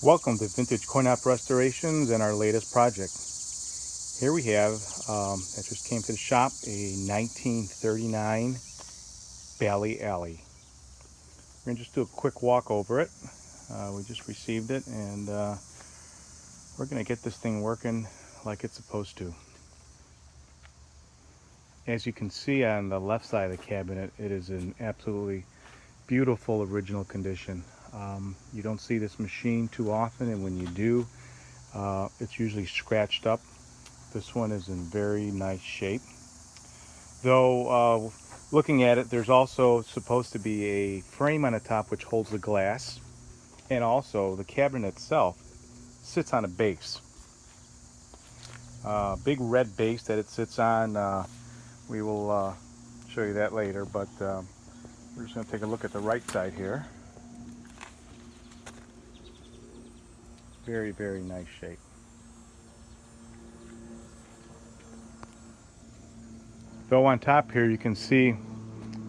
Welcome to Vintage Coin-Op Restorations and our latest project. Here we have, that just came to the shop, a 1939 Bally Alley. We're going to just do a quick walk over it. We just received it, and we're going to get this thing working like it's supposed to. As you can see on the left side of the cabinet, it is in absolutely beautiful original condition. You don't see this machine too often, and when you do, it's usually scratched up. This one is in very nice shape. Though, looking at it, there's also supposed to be a frame on the top which holds the glass, and also the cabinet itself sits on a base. Big red base that it sits on. We will show you that later, but we're just going to take a look at the right side here. Very, very nice shape. Though on top here you can see,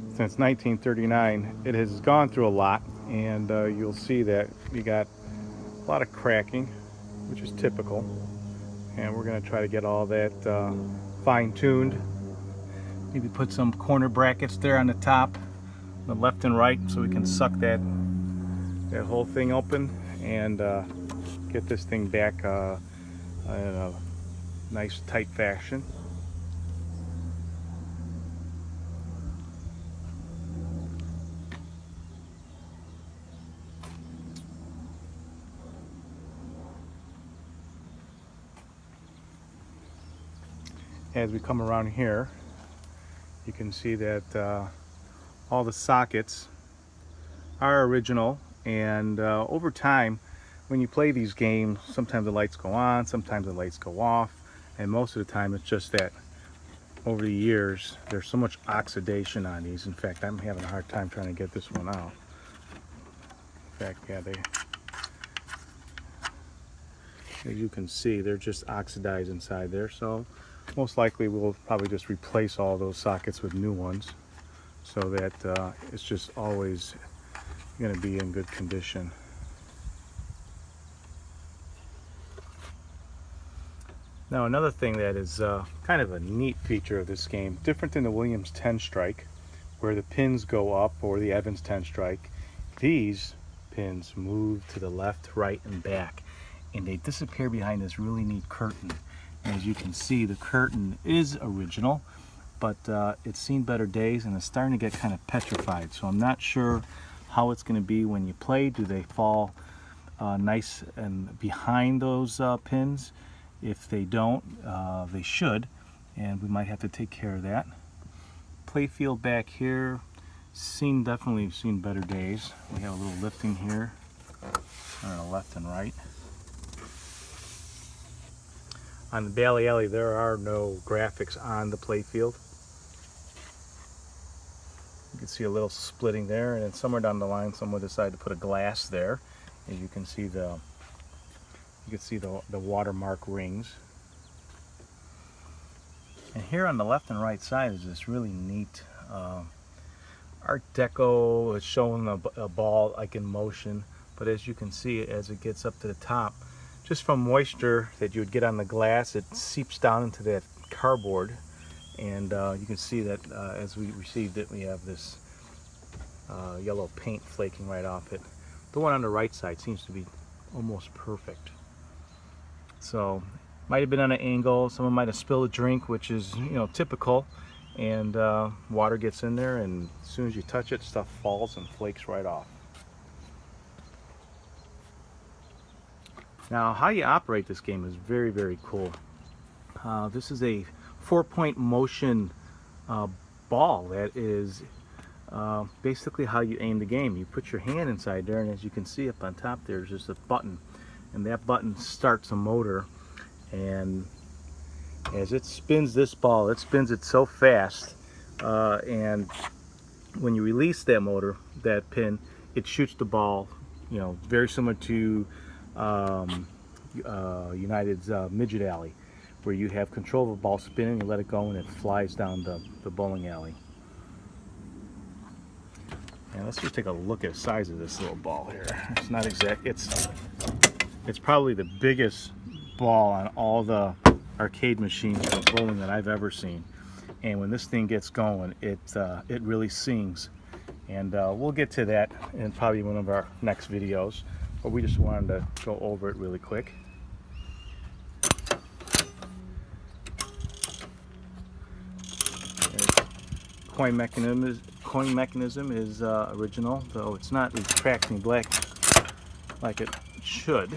since 1939, it has gone through a lot, and you'll see that you got a lot of cracking, which is typical. And we're going to try to get all that fine-tuned. Maybe put some corner brackets there on the top, the left and right, so we can suck that whole thing open and get this thing back in a nice tight fashion. As we come around here, you can see that all the sockets are original, and over time, when you play these games, sometimes the lights go on, sometimes the lights go off, and most of the time it's just that over the years there's so much oxidation on these. In fact, I'm having a hard time trying to get this one out. In fact, yeah, as you can see, they're just oxidized inside there, so most likely we'll probably just replace all those sockets with new ones, so that it's just always going to be in good condition. Now, another thing that is kind of a neat feature of this game, different than the Williams 10 strike, where the pins go up, or the Evans 10 strike, these pins move to the left, right, and back, and they disappear behind this really neat curtain. As you can see, the curtain is original, but it's seen better days, and it's starting to get kind of petrified. So I'm not sure how it's going to be when you play. Do they fall nice and behind those pins? If they don't, they should, and we might have to take care of that. Playfield back here, definitely seen better days. We have a little lifting here on the left and right. On the Bally Alley, there are no graphics on the playfield. You can see a little splitting there, and then somewhere down the line, someone decided to put a glass there, and you can see the watermark rings. And here on the left and right side is this really neat Art Deco. It's showing a ball like in motion, but as you can see, as it gets up to the top, just from moisture that you would get on the glass, it seeps down into that cardboard, and you can see that as we received it, we have this yellow paint flaking right off it. The one on the right side seems to be almost perfect. So might have been on an angle, someone might have spilled a drink, which is, you know, typical, and water gets in there, and as soon as you touch it, stuff falls and flakes right off. Now, how you operate this game is very, very cool. This is a 4-point motion ball that is basically how you aim the game. You put your hand inside there, and as you can see up on top there's just a button, and that button starts a motor, and as it spins this ball, it spins it so fast, and when you release that motor, that pin, it shoots the ball, you know, very similar to United's Midget Alley, where you have control of the ball spinning, you let it go, and it flies down the bowling alley. And let's just take a look at the size of this little ball here. It's not exact, it's It's probably the biggest ball on all the arcade machines of bowling that I've ever seen. And when this thing gets going, it really sings. And we'll get to that in probably one of our next videos, but we just wanted to go over it really quick. Coin mechanism is original, though it's not retracting black like it should.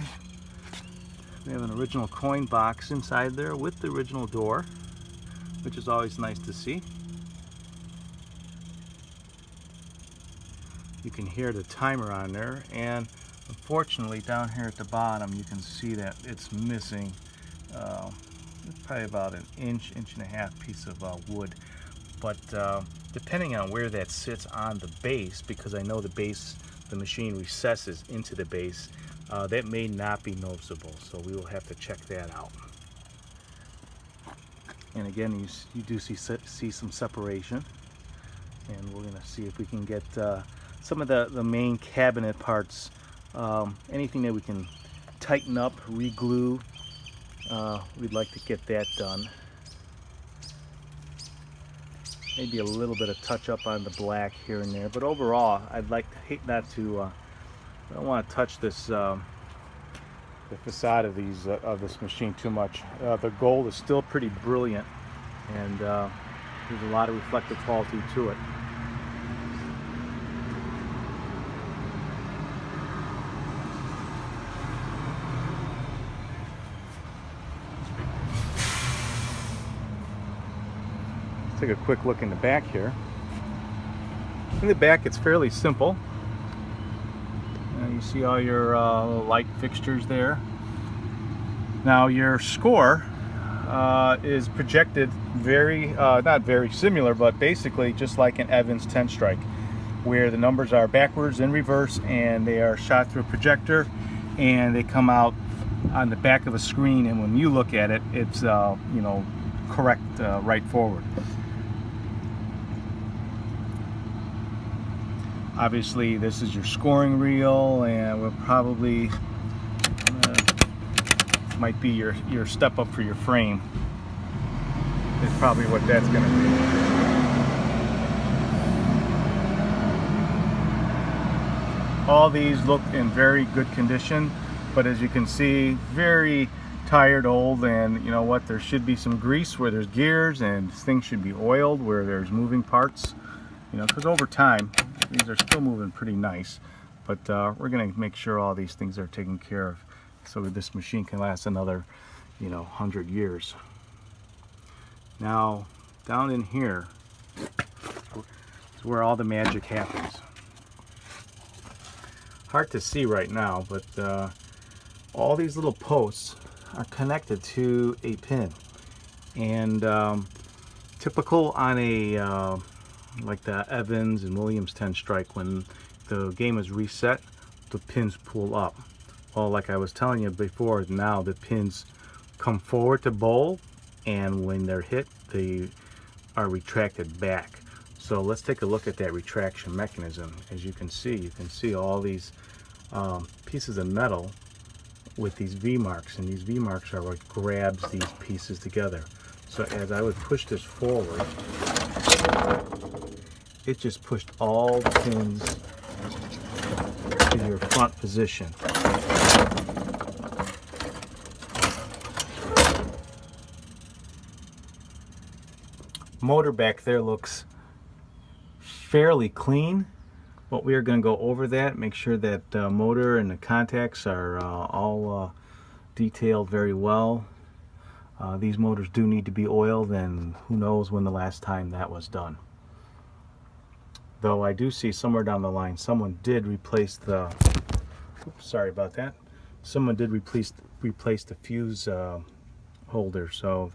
We have an original coin box inside there with the original door, which is always nice to see. You can hear the timer on there, and unfortunately down here at the bottom you can see that it's missing probably about an inch and a half piece of wood. But depending on where that sits on the base, because I know the machine recesses into the base, that may not be noticeable, so we will have to check that out. And again, you do see some separation, and we're going to see if we can get some of the main cabinet parts, anything that we can tighten up, re-glue, we'd like to get that done. Maybe a little bit of touch up on the black here and there, but overall I don't want to touch this the facade of this machine too much. The gold is still pretty brilliant, and there's a lot of reflective quality to it. Take a quick look in the back here. In the back, it's fairly simple. You see all your light fixtures there. Now your score is projected not very similar, but basically just like an Evans 10 strike, where the numbers are backwards and reverse, and they are shot through a projector, and they come out on the back of a screen, and when you look at it, it's correct right forward. Obviously, this is your scoring reel, and we'll probably might be your step up for your frame. Is probably what that's going to be. All these look in very good condition, but as you can see, very tired, old, and you know what? There should be some grease where there's gears, and things should be oiled where there's moving parts. Because over time, these are still moving pretty nice, but we're going to make sure all these things are taken care of so that this machine can last another 100 years. Now down in here is where all the magic happens. Hard to see right now, but all these little posts are connected to a pin, and typical on a like the Evans and Williams 10 strike, when the game is reset, the pins pull up. Well, like I was telling you before, now the pins come forward to bowl, and when they're hit, they are retracted back. So let's take a look at that retraction mechanism. As you can see all these pieces of metal with these V-marks, and these V-marks are what grabs these pieces together. So as I would push this forward, it just pushed all the pins to your front position. Motor back there looks fairly clean, but we are going to go over that, make sure that motor and the contacts are all detailed very well. These motors do need to be oiled, and who knows when the last time that was done. Though I do see somewhere down the line someone did replace the, sorry about that, someone did replace the fuse holder, so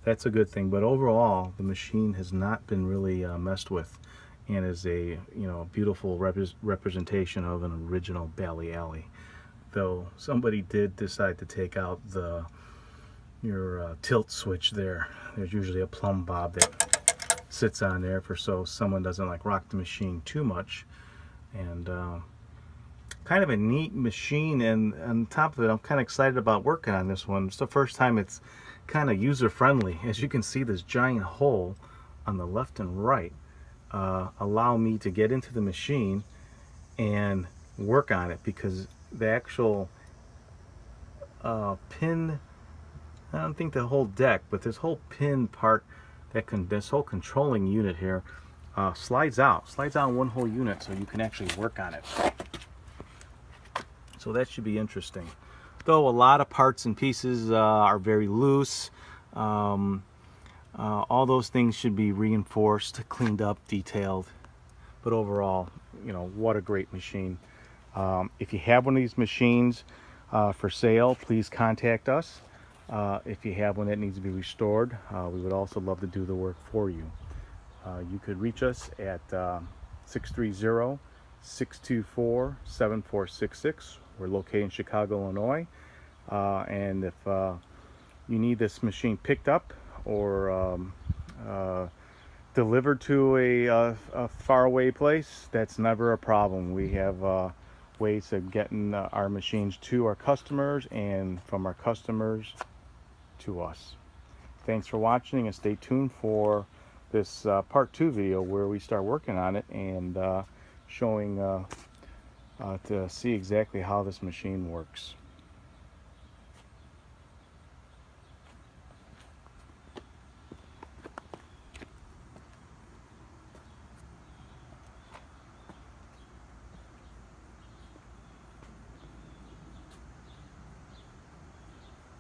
that's a good thing. But overall, the machine has not been really messed with, and is a beautiful representation of an original Bally Alley. Though somebody did decide to take out your tilt switch there. There's usually a plumb bob that sits on there so someone doesn't rock the machine too much. And kind of a neat machine, and on top of it, I'm kind of excited about working on this one. It's the first time it's kind of user-friendly. As you can see, this giant hole on the left and right allow me to get into the machine and work on it, because the actual pin, I don't think the whole deck, but this whole pin part, this whole controlling unit here slides out in one whole unit, so you can actually work on it. So that should be interesting. Though a lot of parts and pieces are very loose. All those things should be reinforced, cleaned up, detailed. But overall, you know, what a great machine. If you have one of these machines for sale, please contact us. If you have one that needs to be restored, we would also love to do the work for you. You could reach us at 630-624-7466. We're located in Chicago, Illinois. And if you need this machine picked up or delivered to a faraway place, that's never a problem. We have ways of getting our machines to our customers and from our customers to us. Thanks for watching, and stay tuned for this part 2 video where we start working on it and showing to see exactly how this machine works.